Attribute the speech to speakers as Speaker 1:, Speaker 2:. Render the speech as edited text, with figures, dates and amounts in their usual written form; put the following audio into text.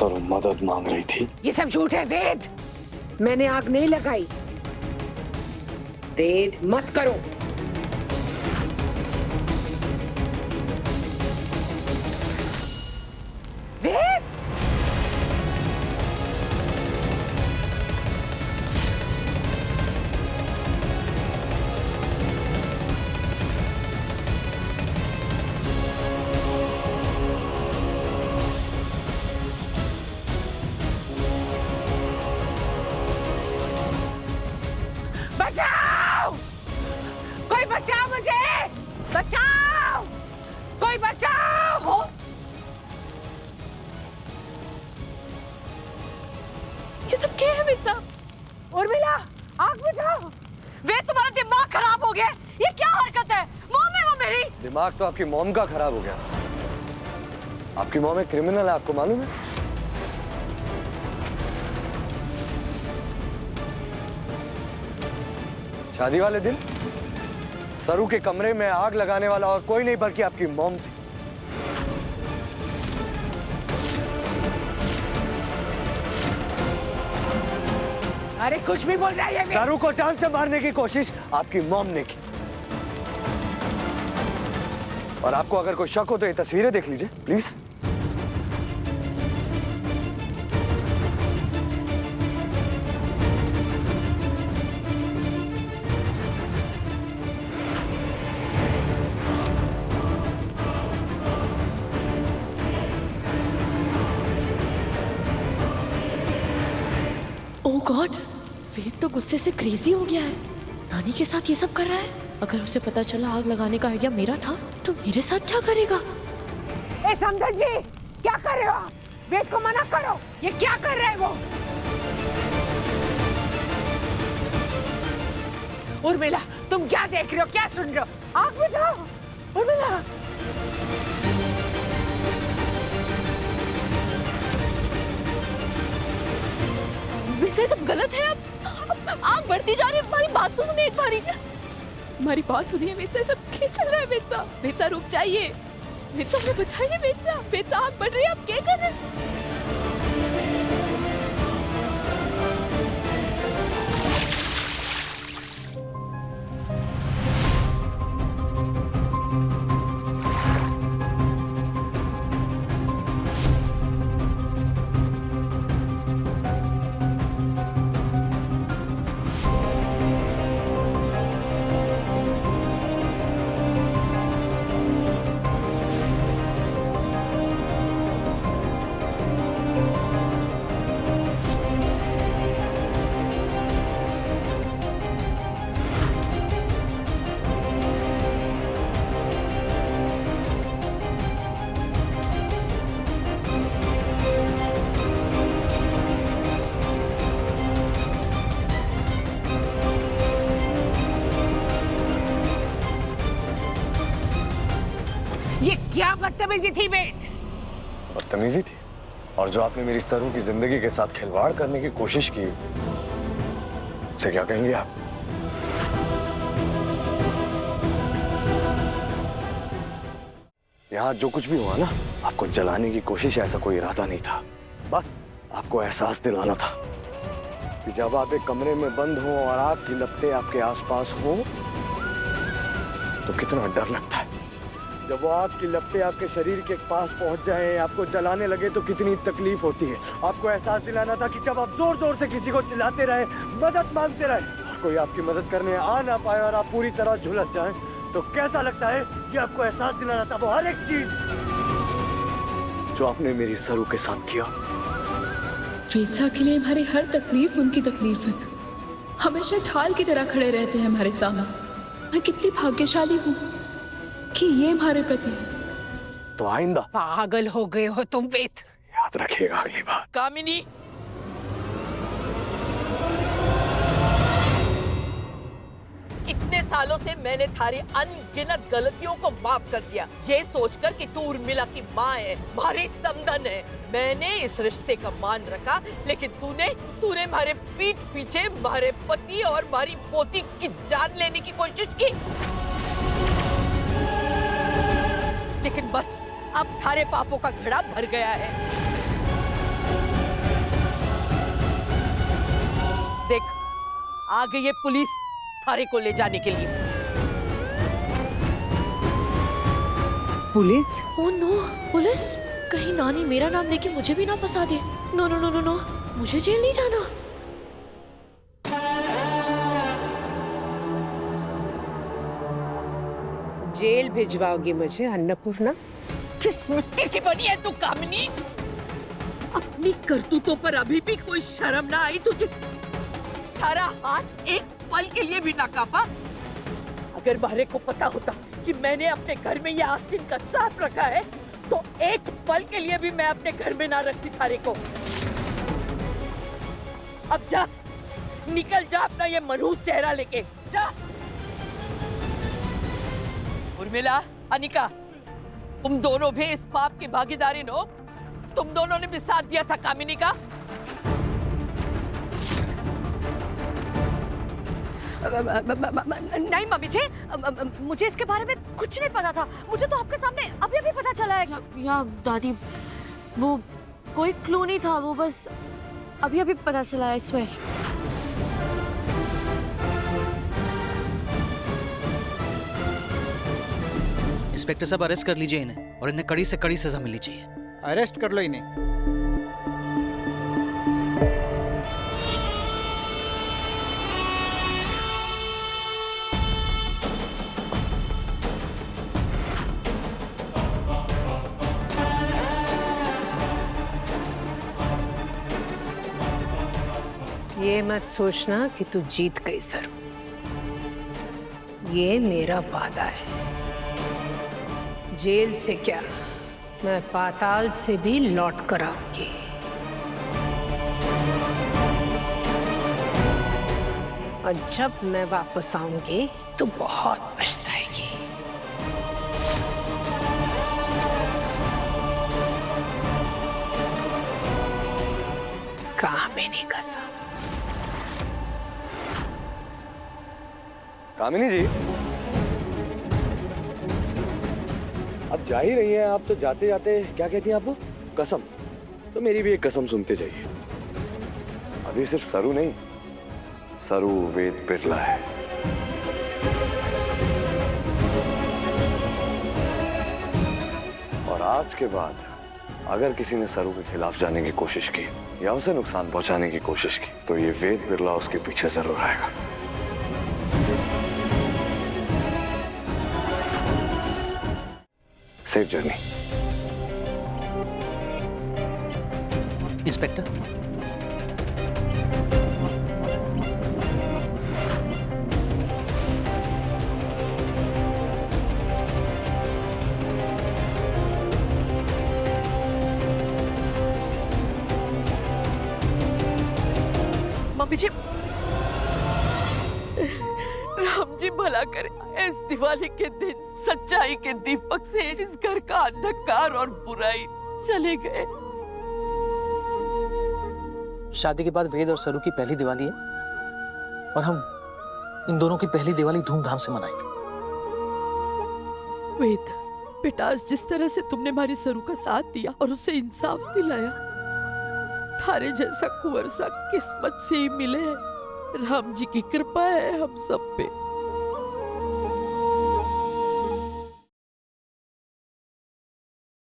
Speaker 1: Sir मदद मांग रही थी।
Speaker 2: ये सब झूठ है वेद। मैंने आग नहीं लगाई। वेद मत करो। वेद बचाओ, कोई बचाओ मुझे, बचाओ, कोई बचाओ।
Speaker 3: ये सब क्या है वेद साहब?
Speaker 2: उर्मिला आग बुझाओ।
Speaker 3: वेद तुम्हारा दिमाग खराब हो गया। ये क्या हरकत है? मॉम है वो मेरी।
Speaker 1: दिमाग तो आपकी मॉम का खराब हो गया। आपकी मॉम एक क्रिमिनल है, आपको मालूम है? शादी वाले दिन सरू के कमरे में आग लगाने वाला और कोई नहीं बल्कि आपकी मॉम थी।
Speaker 2: अरे कुछ भी बोल रहा है ये।
Speaker 1: सरू को जान से मारने की कोशिश आपकी मॉम ने की। और आपको अगर कोई शक हो तो ये तस्वीरें देख लीजिए प्लीज।
Speaker 3: ओह गॉड, वेद तो गुस्से से क्रेजी हो गया है। नानी के साथ ये सब कर रहा है। अगर उसे पता चला आग लगाने का आइडिया मेरा था तो मेरे साथ क्या करेगा?
Speaker 2: ए समझन जी, क्या कर रहे हो आप? वेद को मना करो। ये क्या कर रहे हैं वो? उर्मिला तुम क्या देख रहे हो, क्या सुन रहे हो? आग बुझाओ उर्मिला।
Speaker 3: ये सब गलत है। अब आग बढ़ती जा रही है। हमारी बात तो सुनिए एक बारी। हमारी बात सुनिए वेद साहब, सब क्या चल रहा है? वेद साहब रुक जाइए। वेद साहब ने बचाइए। वेद साहब आग बढ़ रही है, आप क्या कर रहे हैं?
Speaker 2: ये क्या बदतमीजी थी वेद?
Speaker 1: बदतमीजी थी? और जो आपने मेरी सरू की जिंदगी के साथ खिलवाड़ करने की कोशिश की, उसे क्या कहेंगे आप? यहाँ जो कुछ भी हुआ ना, आपको जलाने की कोशिश, ऐसा कोई इरादा नहीं था। बस आपको एहसास दिलाना था कि जब आप एक कमरे में बंद हो और आग की लपटें आपके आसपास हो तो कितना डर लगता है। जब वो आग की लपटें आपके शरीर के पास पहुंच जाएं, आपको जलाने लगे तो कितनी तकलीफ होती है। आपको एहसास दिलाना था कि जब आप जोर जोर से किसी को चिल्लाते रहे, मदद मांगते रहे, कोई आपकी मदद करने आ ना पाए और आप पूरी तरह झुलस जाएं, तो कैसा लगता है कि आपको एहसास दिलाना था वो हर एक चीज जो आपने मेरी सरू के साथ किया।
Speaker 4: वेद के लिए हमारी हर तकलीफ उनकी तकलीफ है। हमेशा ढाल की तरह खड़े रहते हैं हमारे सामने। मैं कितनी भाग्यशाली हूँ कि ये हमारे पति है।
Speaker 1: तो आइंदा
Speaker 2: पागल हो गए हो तुम वेद।
Speaker 1: याद रखिएगा अगली बार।
Speaker 3: कामिनी, इतने सालों से मैंने थारी अनगिनत गलतियों को माफ कर दिया, ये सोचकर कि तू उर्मिला की माँ है, हमारी समधन है। मैंने इस रिश्ते का मान रखा, लेकिन तूने हमारे पीठ पीछे हमारे पति और हमारी पोती की जान लेने की कोशिश की। लेकिन बस अब थारे पापों का घड़ा भर गया है। देख, आ गई है पुलिस थारे को ले जाने के लिए।
Speaker 2: पुलिस?
Speaker 5: Oh no, police? कहीं नानी मेरा नाम लेके मुझे भी ना फंसा दे। No no no no no, मुझे जेल नहीं जाना।
Speaker 2: जेल भिजवाओगी मुझे अन्नपूर्णा?
Speaker 3: किस मिट्टी की बनी है तू कामिनी? अपनी करतूतों पर अभी भी कोई शर्म ना आई तुझे? थारा हाथ एक पल के लिए भी ना कांपा? अगर मारे को पता होता कि मैंने अपने घर में ये आस्तीन का सांप रखा है, तो एक पल के लिए भी मैं अपने घर में ना रखती थारे को। अब जा, निकल जा अपना ये मनहूस चेहरा लेके, जा। उर्मिला, अनिका, तुम दोनों भी इस पाप की भागीदारी हो। तुम दोनों ने भी साथ दिया था कामिनी का।
Speaker 5: नहीं मम्मी जी, मुझे इसके बारे में कुछ नहीं पता था। मुझे तो आपके सामने अभी अभी पता चला है। या दादी, वो कोई क्लू नहीं था, वो बस अभी अभी पता चला है। I swear।
Speaker 6: इंस्पेक्टर साहब, अरेस्ट कर लीजिए इन्हें और इन्हें कड़ी से कड़ी सजा मिलनी चाहिए।
Speaker 7: अरेस्ट कर लो इन्हें।
Speaker 2: ये मत सोचना कि तू जीत गई सर। ये मेरा वादा है। जेल से क्या, मैं पाताल से भी लौट कर आऊंगी। और जब मैं वापस आऊंगी तो बहुत पछताएगी। कामिनी कसम।
Speaker 1: कामिनी जी, अब जा ही रही हैं आप, तो जाते जाते क्या कहती हैं आप वो? कसम। तो मेरी भी एक कसम सुनते जाइए। अभी सिर्फ सरू नहीं, सरू वेद बिरला है। और आज के बाद अगर किसी ने सरू के खिलाफ जाने की कोशिश की या उसे नुकसान पहुंचाने की कोशिश की, तो ये वेद बिरला उसके पीछे जरूर आएगा। Safe journey.
Speaker 6: इंस्पेक्टर,
Speaker 3: मम्मी जी, राम जी भला करे, इस दिवाली के दिन सच्चाई के दीपक से इस घर का अंधकार और बुराई चले गए।
Speaker 6: शादी के बाद वेद और सरू की पहली दिवाली है और हम इन दोनों की पहली दिवाली धूमधाम से मनाएंगे।
Speaker 3: वेद बेटा, आज जिस तरह से तुमने हमारी सरू का साथ दिया और उसे इंसाफ दिलाया, थारे जैसा कुंवर सा किस्मत से ही मिले। राम जी की कृपा है हम सब पे।